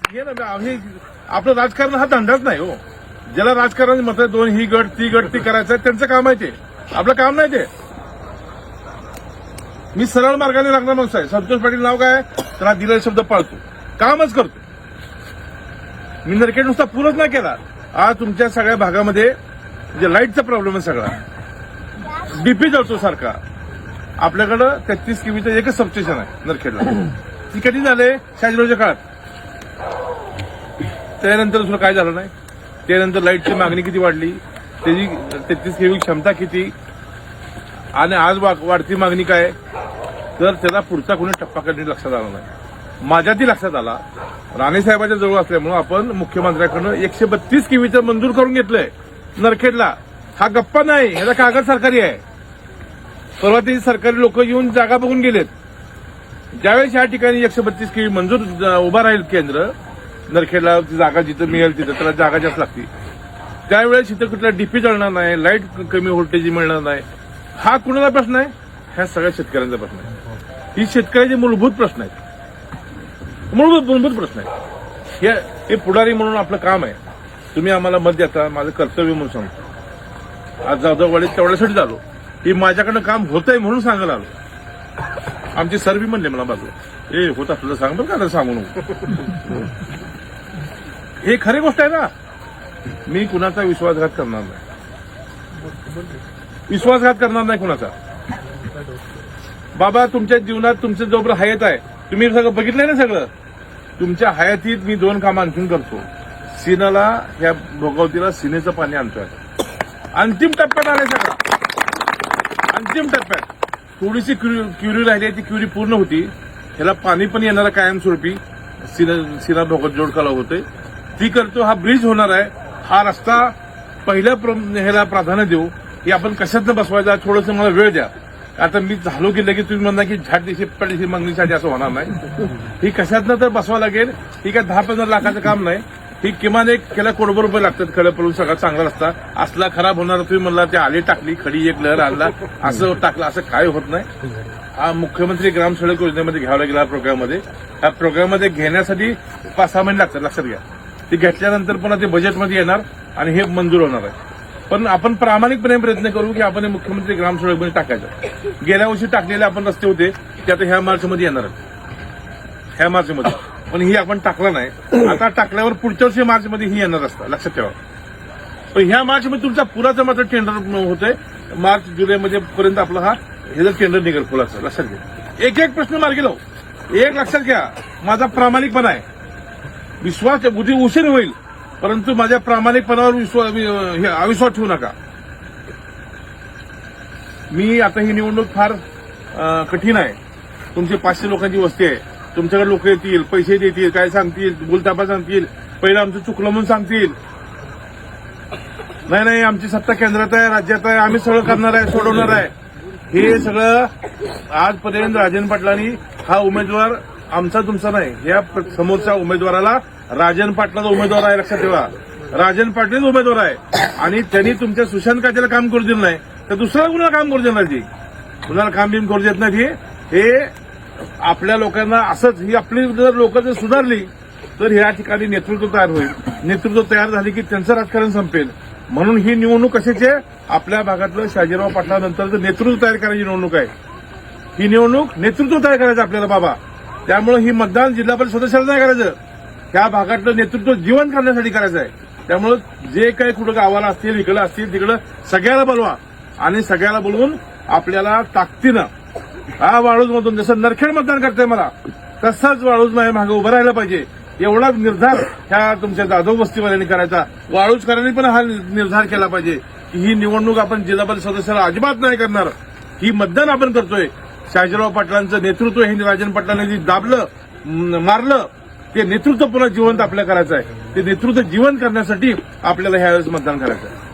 हे ना हे आपलं राजकारण हा धंदाच नाही हो. ज्याला राजकारण मत दोन ही गट ती गट ती करायचं आहे त्यांचं काम आहे ते, आपलं काम नाही ते. मी सरळ मार्गाने लागणार माणूस आहे. संतोष पाटील नाव काय, त्याला दिलेला शब्द पाळतो, कामच करतो. मी नरखेड नुसता पूरच नाही केला. आज तुमच्या सगळ्या भागामध्ये जे लाईटचा प्रॉब्लेम आहे सगळा, डीपी जळतो सारखा. आपल्याकडं 33 केवीचं एकच सबस्टेशन आहे नरखेडला. ती कधी झाले, शाहजीरावच्या काळात. त्यानंतर दुसरं काय झालं नाही. त्यानंतर लाईटची मागणी किती वाढली, त्याची 33 केवी क्षमता किती, आणि आज वाढती मागणी काय, तर त्याला पुढचा कोणी टप्पा करणे लक्षात आला नाही. माझ्या ती लक्षात आला. राणेसाहेबांच्या जवळ असल्यामुळे आपण मुख्यमंत्र्यांकडून 132 केवीचं मंजूर करून घेतलंय नरखेडला. हा गप्पा नाही, ह्याचा कागद सरकारी आहे. परवा ते सरकारी लोक येऊन जागा बघून गेलेत. ज्यावेळेस या ठिकाणी 132 केवी मंजूर उभा राहील केंद्र नरखेडला, जागा जिथं मिळेल तिथं त्याला जागा जास्त लागते, त्यावेळेस इथं कुठला डीपी जळणार नाही, लाईट कमी व्होल्टेज मिळणार नाही. हा कुणाचा प्रश्न आहे, ह्या सगळ्या शेतकऱ्यांचा प्रश्न आहे. ही शेतकऱ्याचे मूलभूत प्रश्न आहेत, मूलभूत प्रश्न आहेत. हे पुढारी म्हणून आपलं काम आहे. तुम्ही आम्हाला मत देता, माझं कर्तव्य म्हणून सांगतो. आज जाधववाडीत तेवढ्यासाठी झालो, ही माझ्याकडनं काम होतंय म्हणून सांगायला आलो. आमचे सर्वी म्हणले मला बाजूला, होत आपल्याला सांग बरं का, सांगू नको. हे खरी गोष्ट आहे ना. मी कुणाचा विश्वासघात करणार नाही, विश्वासघात करणार नाही कुणाचा. बाबा तुमच्या जीवनात तुमचं जोपर्यंत हयात आहे, तुम्ही सगळं बघितलंय ना. सगळं तुमच्या हयातीत मी 2 कामं आणखीन करतो. सीनाला, ह्या भोगावतीला सीनेचं पाणी आणतोय. अंतिम टप्प्यात आलंय सगळं, अंतिम टप्प्यात. थोडीशी क्युरी राहिली, ती क्युरी पूर्ण होती. ह्याला पाणी पण येणार कायमस्वरूपी. सीना भोगाव जोडकाला होते, ती करतो. हा ब्रिज होणार आहे. हा रस्ता पहिल्या ह्याला प्राधान्य देऊ की आपण कशातनं बसवायचा. थोडंसं मला वेळ द्या. आता मी झालो की लगेच तुम्ही म्हणता की झाड दिशी पडली मागणीसाठी, असं होणार नाही. ही कशातनं तर बसवा लागेल. ही काय 10-15 लाखाचं काम नाही. ही किमान एक केला कोटभर रुपये लागतात. खडं पडून सगळा चांगला रस्ता असला खराब होणार. तुम्ही म्हणला ते आली टाकली, खडी एक लहर आणला, असं टाकलं, असं काय होत नाही. हा मुख्यमंत्री ग्राम सडक योजनेमध्ये घ्यावा लागेल. हा प्रोग्राममध्ये, ह्या प्रोग्राममध्ये घेण्यासाठी 5-6 महिने लागतात, लक्षात घ्या. ती घेतल्यानंतर पुन्हा ते बजेटमध्ये येणार आणि हे मंजूर होणार आहे. पण आपण प्रामाणिकपणे प्रयत्न करू की आपण मुख्यमंत्री ग्राम सडकमध्ये टाकायचं. गेल्या वर्षी टाकलेले आपण रस्ते होते ते आता ह्या मार्चमध्ये येणार आहेत, ह्या मार्चमध्ये. पण ही आपण टाकला नाही. आता टाकल्यावर पुढच्या वर्षी मार्चमध्ये ही येणार रस्ता, लक्षात ठेवा. पण ह्या मार्चमध्ये तुमचा पुराचं मात्र टेंडर होतंय. मार्च जुलैमध्ये पर्यंत आपला हा ह्याचं टेंडर निघेल पुलाचं, लक्षात घ्या. एक प्रश्न मार्गी लावू. एक लक्षात घ्या, माझा प्रामाणिकपणा आहे. विश्वास बुद्धी उशीर होईल, परंतु माझ्या प्रामाणिकपणावर अविश्वास ठेवू नका. मी आता ही निवडणूक फार कठीण आहे. तुमची 500 लोकांची वस्ती आहे. तुमच्याकडे लोक येतील, पैसे देतील, काय सांगतील, बोलतापा सांगतील, पहिलं आमचं चुकलं म्हणून सांगतील. नाही आमची सत्ता केंद्रात आहे, राज्यात आहे, आम्ही सगळं करणार आहे, सोडवणार आहे. हे सगळं आजपर्यंत राजन पाटलांनी, हा उमेदवार आमचा तुमचा नाही, या समोरच्या उमेदवाराला राजन पाटलाचा उमेदवार आहे, लक्षात ठेवा. राजन पाटीलच उमेदवार आहे. आणि त्यांनी तुमच्या सुशांत काजेला काम करू दिलं नाही तर दुसऱ्या कुणाला काम करू देणार. ती कुणाला काम बिम करू देत नाही. हे आपल्या लोकांना असंच, ही आपली जर लोक जर सुधारली तर ह्या ठिकाणी नेतृत्व तयार होईल. नेतृत्व तयार झाले की त्यांचं राजकारण संपेल. म्हणून ही निवडणूक कशाची आहे, आपल्या भागातलं शाजीराव पाटलानंतरचं नेतृत्व तयार करायची निवडणूक आहे. ही निवडणूक नेतृत्व तयार करायचं आपल्याला बाबा. त्यामुळे ही मतदान जिल्हा परिषद सदस्याला नाही करायचं, त्या भागातलं नेतृत्व जिवंत करण्यासाठी करायचं आहे. त्यामुळे जे काही कुठं गावाला असतील, इकडं असतील, तिकडं सगळ्याला बोलवा आणि सगळ्याला बोलवून आपल्याला ताकदीनं हा वाळूजमधून, जसं नरखेड मतदान करताय मला, तसाच वाळूज माझ्या मागे उभं राहायला पाहिजे. एवढा निर्धार ह्या तुमच्या जाधव वस्तीवाल्यांनी करायचा. वाळूजकरांनी पण हा निर्धार केला पाहिजे की ही निवडणूक आपण जिल्हा परिषद सदस्याला अजिबात नाही करणार. ही मतदान आपण करतोय. शाजीराव पाटलांचं नेतृत्व हे राजन पाटलांनी जे दाबलं, मारलं, ते नेतृत्व पुन्हा जिवंत आपल्याला करायचं आहे. ते नेतृत्व जिवंत करण्यासाठी आपल्याला ह्यावेळेस मतदान करायचं आहे.